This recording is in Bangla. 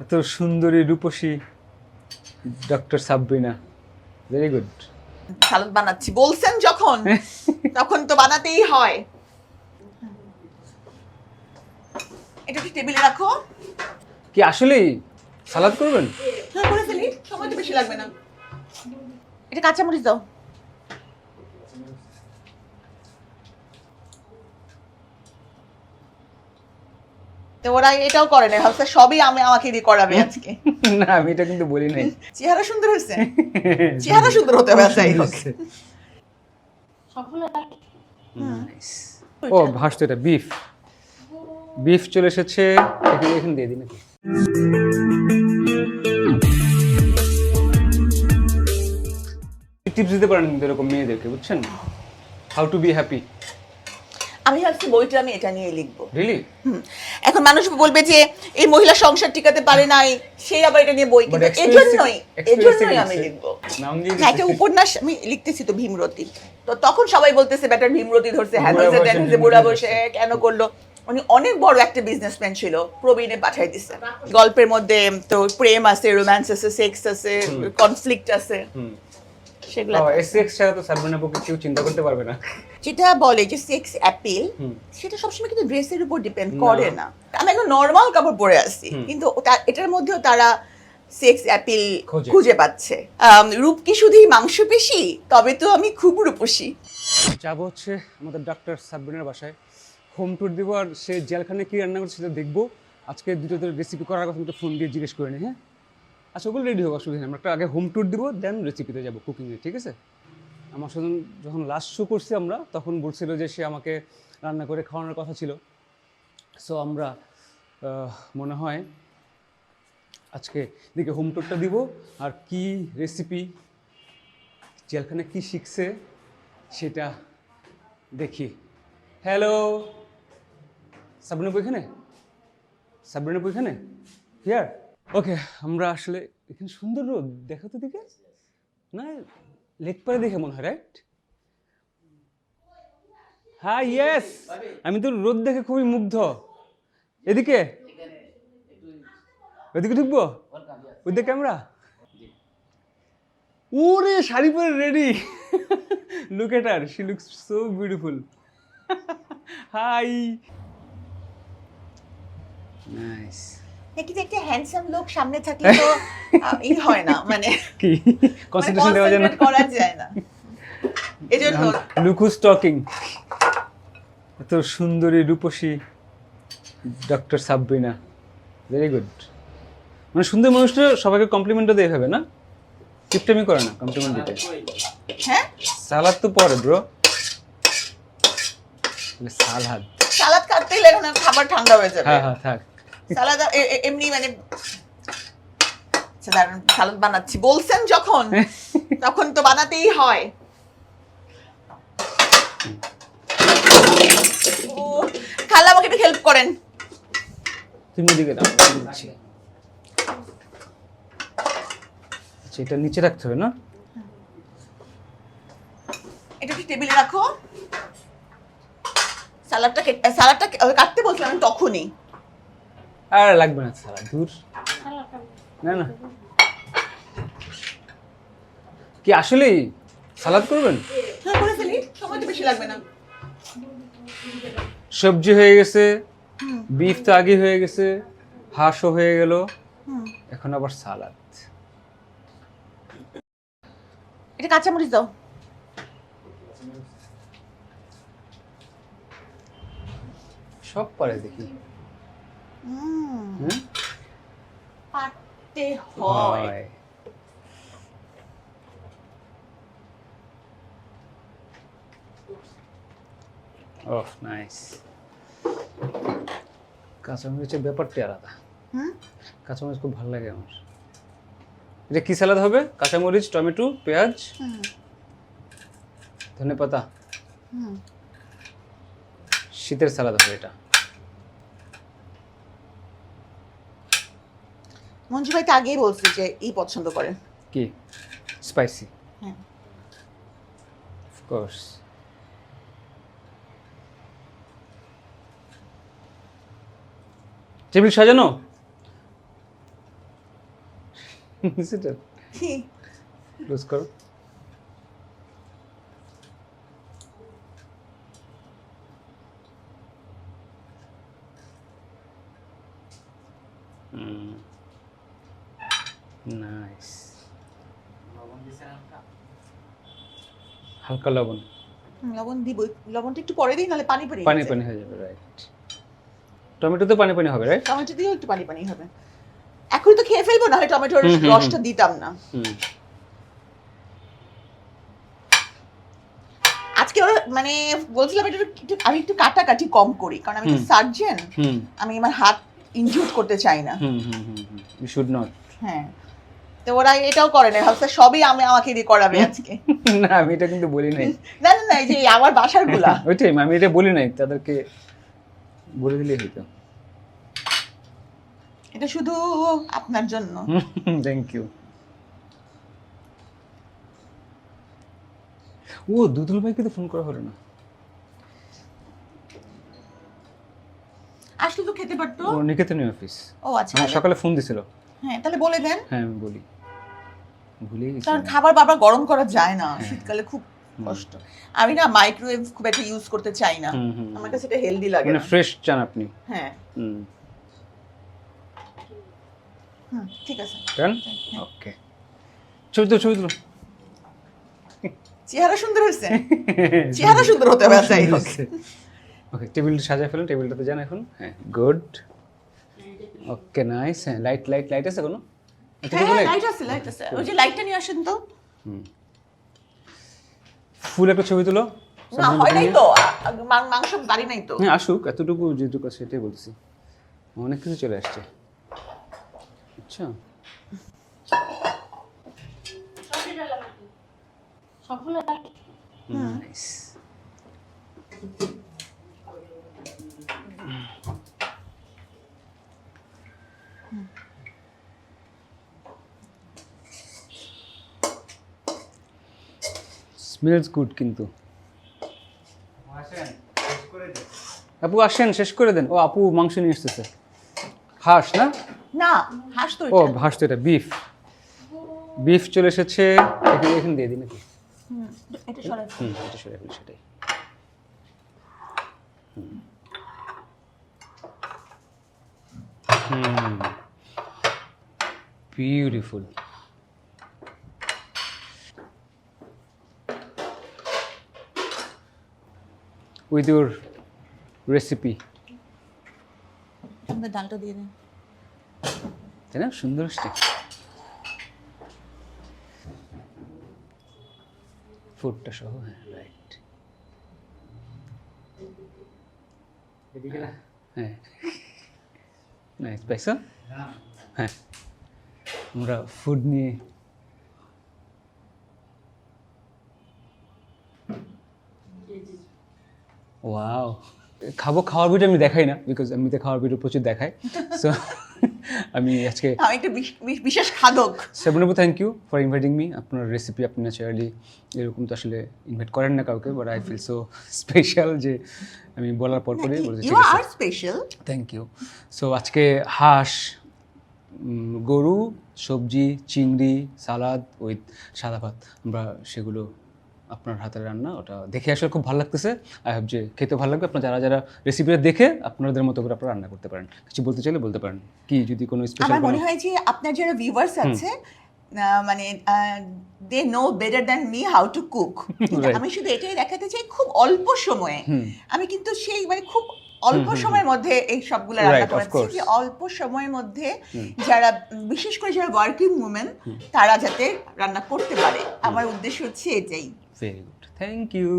এত সুন্দরী রূপসী ডক্টর সাবরিনা, ভেরি গুড। সালাদ বানাচ্ছি বলছেন যখন তখন তো বানাতেই হয়। এটা কি টেবিলে রাখো? কি আসলেই সালাদ করবেন? হ্যাঁ করে ফেলি, সময় তো বেশি লাগবে না। এটা কাঁচামরিচ দাও। তো ওরা এটাও করে না, ভাবছে সবই আমাকে দিয়ে করাবে আজকে। না, আমি এটা কিন্তু বলি নাই। চেহারা সুন্দর হয়েছে, চেহারা সুন্দর হতে হবে যাই হোক। Nice. ও ভাসতো, এটা বিফ। বিফ চলে এসেছে, এখানে এখানে দিয়ে দিই নাকি? টিপস দিতে পারেন কিন্তু এরকম মেয়েদেরকে, বুঝছেন? How to be happy. আমি ভাবছি বইটা আমি এটা নিয়ে লিখবো। রিয়েলি? এখন মানুষ বলবে যে এই মহিলা সংসার টিকাতে পারে নাই, সেই আবার এটা নিয়ে বই, কিন্তু এজন্যই আমি লিখবো। না, একটা উপন্যাস আমি লিখতেছি তো, ভীমরতি। তো তখন সবাই বলতেছে ব্যাটার ভীমরতি ধরছে, হ্যাঁ ধরছে, দেন যে বুড়া বসে কেন করলো। উনি অনেক বড় একটা বিজনেসম্যান ছিল, প্রবীণে পাঠাই দিচ্ছে। গল্পের মধ্যে তো প্রেম আছে, রোম্যান্স আছে, সেক্স আছে, কনফ্লিক্ট আছে, সেগুলো এসএক্স ছাড়া তো সাবরিনার পক্ষে কেউ চিন্তা করতে পারবে না। যেটা বলে যে সেক্স অ্যাপিল, সেটা সবসময় কিন্তু ড্রেসের উপর ডিপেন্ড করে না। আমি একদম নর্মাল কাপড় পরে আসছি, কিন্তু এটার মধ্যেও তারা সেক্স অ্যাপিল খুঁজে পাচ্ছে। রূপ কি শুধুই মাংসপেশি? তবে তো আমি খুব রূপসী। যাবো হচ্ছে আমাদের ডক্টর সাবরিনার বাসায়, হোম ট্যুর দিব, আর সে জেলখানে কি রান্না করছে সেটা দেখবো। আজকে দুটো রেসিপি করার কথা একটু ফোন দিয়ে জিজ্ঞেস করে নিই। হ্যাঁ আচ্ছা, ওগুলো রেডি হোক, অসুবিধা নেই। আমরা একটা আগে হোম ট্যুর দিব, দেন রেসিপিতে যাবো, কুকিংয়ে, ঠিক আছে? আমার সাথে যখন লাস্ট শো করছি আমরা, তখন বলছিল যে সে আমাকে রান্না করে খাওয়ানোর কথা ছিল। সো আমরা মনে হয় আজকে দিকে হোম ট্যুরটা দিব, আর কি রেসিপি, জেলখানে কি শিখছে সেটা দেখি। হ্যালো, সাবরিনা এখানে? সাবরিনা এখানে? হিয়ার? ওকে, আমরা আসলে এখানে সুন্দর রোদ, দেখো তো দিকে না, লেক পারে দেখে মনে হয়, রাইট? হ্যাঁ, ইয়েস, আমি তো রোদ দেখে খুবই মুগ্ধ। এদিকে ওইদিকে ঢুকবো, ওই দিকে ক্যামেরা। ওরে শাড়ি পরে ready, look at her, she looks so beautiful. Hi, nice. কিন্তু একটা হ্যান্ডসাম লোক সামনে থাকলে তো ই হয় না, মানে কি কনসেন্ট্রেশন দেওয়া যায় না, করা যায় না, এজন্য লুক হুজ টকিং। এত সুন্দরী রূপসী ডক্টর সাবরিনা, ভেরি গুড। মানে সুন্দর মানুষটা সবাইকে কমপ্লিমেন্টও দিয়ে হবে না, টিপটামি করে না কমপ্লিমেন্ট দিতে। হ্যাঁ, সালাদ তো পরে ব্রো, সালাদ সালাদ কাটতে গেলে এখন খাবার ঠান্ডা হয়ে যাবে। হ্যাঁ হ্যাঁ থাক। সালাদ এমনি মানে সালাদ বানাচ্ছি বলছেন যখন তখন তো বানাতেই হয়। ও খালা, আমাকে একটু হেল্প করেন। তুমি ওদিকে দাও, দিচ্ছি। আচ্ছা, এটা নিচে রাখতে হবে না? এটা কি টেবিলে রাখো? সালাদটা কাটতে বলছিলাম তখনই। আর লাগবে না সালাদ, দূর। না না, কি আসলেই সালাদ করবেন? হ্যাঁ করে ফেলি, সময় তো বেশি লাগবে না। সবজি হয়ে গেছে, বিফ তো আগে হয়ে গেছে, হাঁসও হয়ে গেল, এখন আবার সালাদ। এটা কাঁচামরিচ দাও। সব পারে দেখি। পারতে হয়। ওহ নাইস। কাঁচামরিচের ব্যাপারটা আলাদা। কাঁচামরিচ খুব ভালো লাগে আমার। এটা কি সালাদ হবে? কাঁচামরিচ, টমেটো, পেঁয়াজ, ধনেপাতা, শীতের সালাদ হবে এটা। মঞ্জু ভাই তো আগেই বলছে যে পছন্দ করেন। কি স্পাইসি? হ্যাঁ, অফ কোর্স। টেবিল সাজানো? সেটা কি ক্লোজ করো। নাইস, হালকা লবণ, লবণ দিবই, লবণটা একটু পরে দিই, নাহলে পানি পানি পানি পানি হয়ে যাবে। রাইট, টমেটো তো পানি পানি হবে, রাইট? টমেটো দিয়েও একটু পানি পানি হবে। এখন তো খেয়ে ফেলবো, নাহলে টমেটোর রসটা দিতাম না। আজকে ওরা মানে বলছিলাম আমি একটু কাটাকাটি কম করি, কারণ আমি তো সার্জন, আমি আমার হাত ইনজুর করতে চাই না। You should not. হ্যাঁ, তো ওরা এটাও করে না, ভাবছে সবই আমাকে দিয়ে করাবে আজকে। না আমি এটা কিন্তু বলি নাই। না না না, এই যে আমার বাসার গুলা ওইটাই, আমি এটা বলি নাই, তাদেরকে বলে দিলেই হইতো। এটা শুধু আপনার জন্য। Thank you. ও দুদুল ভাইকে তো ফোন করা হলো না। আসলে তো খেতে পারতো। ও নিকেতনী অফিস। ও আচ্ছা, আমার সকালে ফোন দিছিল। হ্যাঁ তাহলে বলে দেন। হ্যাঁ আমি বলি, ভুলেই গেছি। কারণ খাবার বারবার গরম করা যায় না, শীতকালে খুব কষ্ট। আমি না মাইক্রোওয়েভ খুব একটা ইউজ করতে চাই না, আমার কাছে এটা হেলদি লাগে মানে না। ফ্রেশ চান আপনি? হ্যাঁ ঠিক আছে, ডান, ওকে। ছবি তুলো, ছবি তুলো। চেহারা সুন্দর হয়েছে, চেহারা সুন্দর হতে হবে। তাই ওকে, টেবিলটা সাজায় ফেলুন, টেবিলটাতে যান এখন। হ্যাঁ গুড, ওকে নাইস। হ্যাঁ লাইট লাইট লাইট আছে কোনো? হ্যাঁ লাইট আছে, লাইট আছে। ওই যে লাইটটা নিয়ে আসেন তো। ফুল একটা ছবি তুলো। না হয় নাই তো, মাংস বাড়ি নাই তো। হ্যাঁ আসুক, এতটুকু যেটুকু সেটাই বলছি, অনেক কিছু চলে আসছে। আচ্ছা নাইস। স্মেলস গুড কিন্তু। আপু আসেন, শেষ করে দেন। ও আপু মাংস নিয়ে আসতেছে, হাঁস না? না হাঁস তো ও হাঁস তো, এটা বিফ। বিফ চলে এসেছে, এখানে এখানে দিয়ে দিই নাকি? এটা সরাই। এটা সরে ফেলি, সেটাই। বিউটিফুল। উইথ ইউর রেসিপি, আমাদের ডালটা দিয়ে দেন, তাই না? সুন্দর আসছে ফুডটা সহ। হ্যাঁ রাইট, হ্যাঁ নাইস। পাইছো? হ্যাঁ আমরা ফুড নিয়ে ওয়াও খাবো। খাওয়ার ভিডিও আমি দেখাই না, বিকজ এমনিতে খাওয়ার ভিডিও প্রচুর দেখাই। সো আমি আজকে আমি একটা বিশেষ খাদক। সেভেন আপু, thank you for inviting me. আপনার রেসিপি আপনি ন্যাচারালি এরকম তো আসলে ইনভাইট করেন না কাউকে, but I feel so special যে আমি বলার পর করে বলতে you are special. Thank you. So আজকে হাঁস, গরু, সবজি, চিংড়ি, সালাদ উইথ সাদা ভাত, আমরা সেগুলো আপনার হাতের রান্না, ওটা দেখে আসলে খুব ভালো লাগতেছে। আই হোপ যে খেতে ভালো লাগবে। আপনার যারা যারা রেসিপিটা দেখে আপনাদের মতো করে আপনারা রান্না করতে পারেন। কিছু বলতে চাইলে বলতে পারেন, কি যদি কোনো স্পেশাল। আমার মনে হয় যে আপনার যারা ভিউয়ার্স আছে মানে they know better than me how to cook. আমি শুধু এটাই দেখাতে চাই, খুব অল্প সময়ে আমি কিন্তু সেই মানে খুব অল্প সময়ের মধ্যে এই সবগুলো রান্না করেছি, যে অল্প সময়ের মধ্যে যারা বিশেষ করে যারা ওয়ার্কিং উমেন তারা যাতে রান্না করতে পারে। আমার উদ্দেশ্য হচ্ছে এটাই। Very good, thank you.